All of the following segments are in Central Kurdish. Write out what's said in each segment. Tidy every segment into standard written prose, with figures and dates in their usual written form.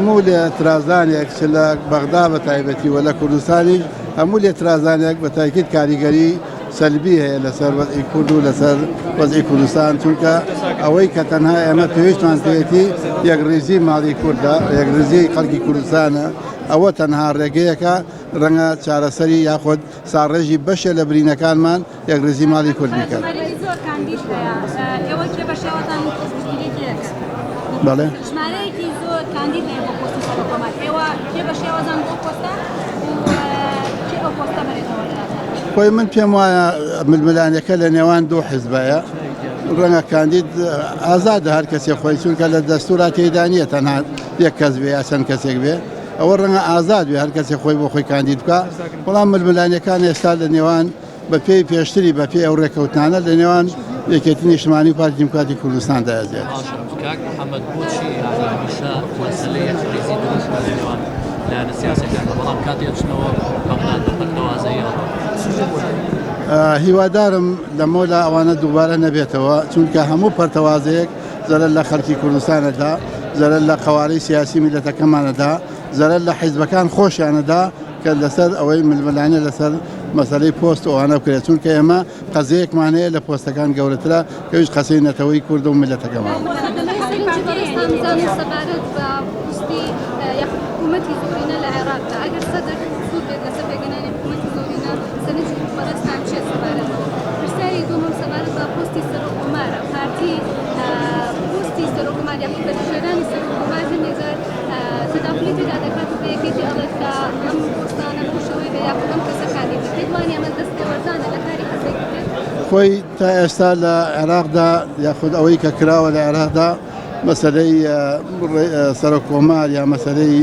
هەموو لێ اعتراضانێک چ لە بەغدا بە تایبەتی و لە کوردستانی هەموو لێ اعتراضانێک بە تاکید کاریگەری سەلبی هەیە لەسەر وەزعی کورد و لەسەر وەزعی کوردستان چونکە ئەوەی کە تەنها ئێمە پێویستمان پێێتی یەکڕێزی ماڵی کووردە یەکڕێزی خەڵکی کوردستانە ئەوە تەنها ڕێگەیەکە ڕەنگە چارەسەری یاخود ساڕێژی بەشە لە برینەکانمان یەکڕێزی ماڵی کورد بکەن. بەڵێ ژمارەیەکی زۆر کاندید هەیە بۆ پۆستی سەرۆکۆمەر ئێوە کێ بە شێوەزان بۆ پۆستە کێ ئەو پۆستە بەرێتەوە خۆی من پێم وایە ململانەکە لە نێوان دوو حیزبایە ڕەنگە کاندید ئازادە هەر کەسێک خۆی چونکە لە دەستوورا تێدا نیە تەنها یەک کەس بێ یا چەند کەسێک بێ ئەوە ڕەنگە ئازاد بێ هەر کەسێک خۆی بۆ خۆی کاندید بکە بەڵام ململانەکان ئێستا لە نێوان بە پێی پێشتری بە پێی ئەو ڕێکەوتانە لە نێوان یەکێتی نیشتمانی و پارتی دیموکراتی کوردستاندا ئەزیێت. کاک محەممەد بۆچی هەمیشە مەسەلەی یەکڕێزی دروست لە نێوان لایەنە سیاسەکان بەڵام کاتێک چنەوە بەغداد بە پەرتەوازەیە هیوادارم لەمە لە ئەوانە دووبارە نەبێتەوە چونکە هەموو پەرتەوازەیەک زەرەر لە خەڵکی کوردستانەدا زەرەر لە قەوارەی سیاسی میلەتەکەمانەدا زەرەر لە حیزبەکان خۆشیانەدا کە لەسەر ئەوەی ململانە لەسەر مەسەلەی پۆست ئەوانە بکرێت چونکە ئێمە قەزەیەکمان هەیە لە پۆستەکان گەورەترە کە هیچ قەسەی نەتەوەی کورد و میلەتەکەمان. حکوومەتی زۆرینە لە عێراقدا ئەگەر سەدر سوود بێت لەسەر پێگەنانی حکوومەتی زۆرینە سەرنجی حکوومەتستان چێ سەبارەت پرسیاری دووەم سەبارەت بە پۆستی سەرۆکۆمارە پارتی پۆستی سەرۆکۆمار یاخود بەرژێرانی سەرۆکۆمار هەندێکجار تەداخلی تێدا دەکات و بە یەکێتی ئەڵێت کە ئەم پۆستانە بەشەوەی بە یاخود ئەم کەسەکانی بە پێی وانە ئەمە دەستێوەرزانە لە کاری حەزێک بکرێت خۆی تا ئێستا لە عێراقدا یاخود ئەوەی کە کراوە لە عێراقدا مەسەلەی سەرۆکۆمار یا مەسەلەی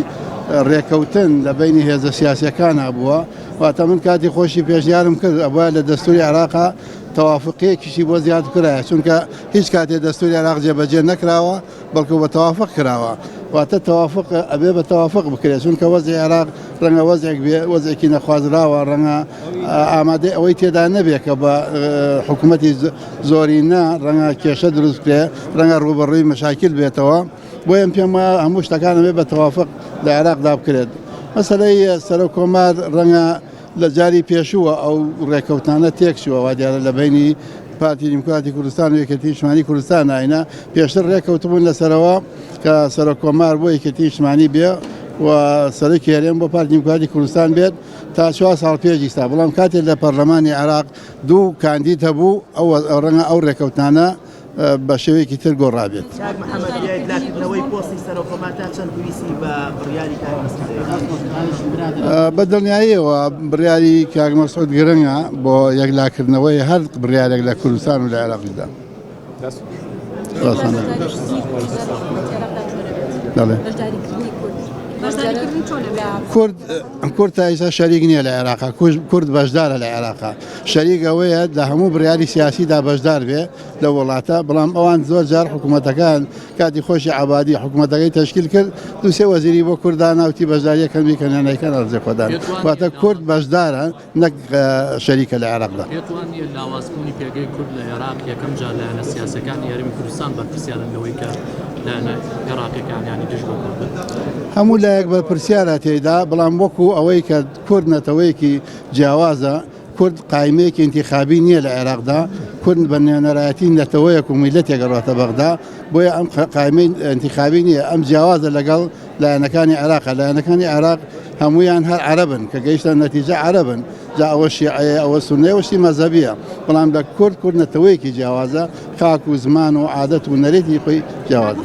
ڕێکەوتن لە بینی هێزە سیاسیەکان هەبووە واتە من کاتی خۆشی پێشنیارم کرد ئەوە لە دەستوری عێراقا تەوافقەیەکیشی بۆ زیاد کرایە چونکە هیچ کاتێ دەستوری عێراق جێبەجێ نەکراوە بەڵکو بە تەوافق کراوە واتە تەوافق ئەبێ بە تەوافق بکرێت چونکە وەزعی عێراق ڕەنگە وەزێک بێ وەزێکی نەخوازراوە ڕەنگە ئامادەی ئەوەی تێدا نەبێت کە بە حکوومەتی زۆرینە ڕەنگە کێشە دروست بکرێ ڕەنگە ڕوبەڕووی مەشاکل بێتەوە بۆیە پێم وایە هەموو شتەکان بێ بە تەوافق لە عێراقدا بکرێت. مەسەلەی سەرۆکۆمار ڕەنگە لە جاری پێشووە ئەو ڕێکەوتانە تێکشووە وا دیارە لە بینی پارتی دیموکراتی کوردستان و یەکێتی نیشتمانی کوردستان ئاینە پێشتر ڕێکەوتبوون لەسەرەوە کە سەرۆکۆمار بۆ یەکێتی نیشتمانی بێ و سەرۆکی هەرێم بۆ پارتی دیموکراتی کوردستان بێت تا 4 ساڵ پێشی ستا بەڵام کاتێک لە پەرلەمانی عێراق دوو کاندید هەبوو ئەو ڕەنگە ئەو ڕێکەوتانە بە شێوەیەکی تر گۆڕابێت. بە دڵنیاییەوە بڕیاری کاک مەسعود گرنگە بۆ یەکلاکردنەوەی هەر بڕیارێک لە کوردستان و لە عێراقیدا. کورد تا ئێستا شەریک نییە لە عێراقا کورد بەشدارە لە عێراقا شەریک ئەوەیە لە هەموو بڕیاری سیاسیدا بەشدار بێ لە وڵاتە بەڵام ئەوان زۆر جار حکوومەتەکان کاتی خۆشی عەبادی حکوومەتەکەی تەشکیل کرد دووسێ وەزیری بۆ کوردان ناوتی بەشداریەکەم بیکەنیانەکەن ئەرزێ خۆدان واتە کورد بەشدارە نەک شەریکە لە عێراقدا. دەتوانێت لاوازبوونی پێگەی کورد لە عێراق یەکەم جار لایەنە سیاسەکانی یاریمی کوردستان بەرپرسیارن لەوەی کە لایەنە عێراقیەکانیانی دژ بۆ کورد هەموو لایەک بەرپرسیارە تێدا بەڵام وەکو ئەوەی کە کورد نەتەوەیەکی جیاوازە کورد قایمەیەکی انتخابی نییە لە عێراقدا کورد بە نێونەرایەتی نەتەوەیەک و میلەتێک گەڕاتە بەغدا بۆیە ئەم قایمەی انتخابی نییە ئەم جیاوازە لەگەڵ لایەنەکانی عێراقە لایەنەکانی عێراق هەمویان هەر عەرەبن کە گەیشتە نەتیجە عەرەبن جا ئەوە شیعەیە ئەوە سوننیە وشتی مەزهەبیە بەڵام لە کورد نەتەوەیەکی جیاوازە خاک و زمان و عادەت و نەرێتی خۆی جیاوازە.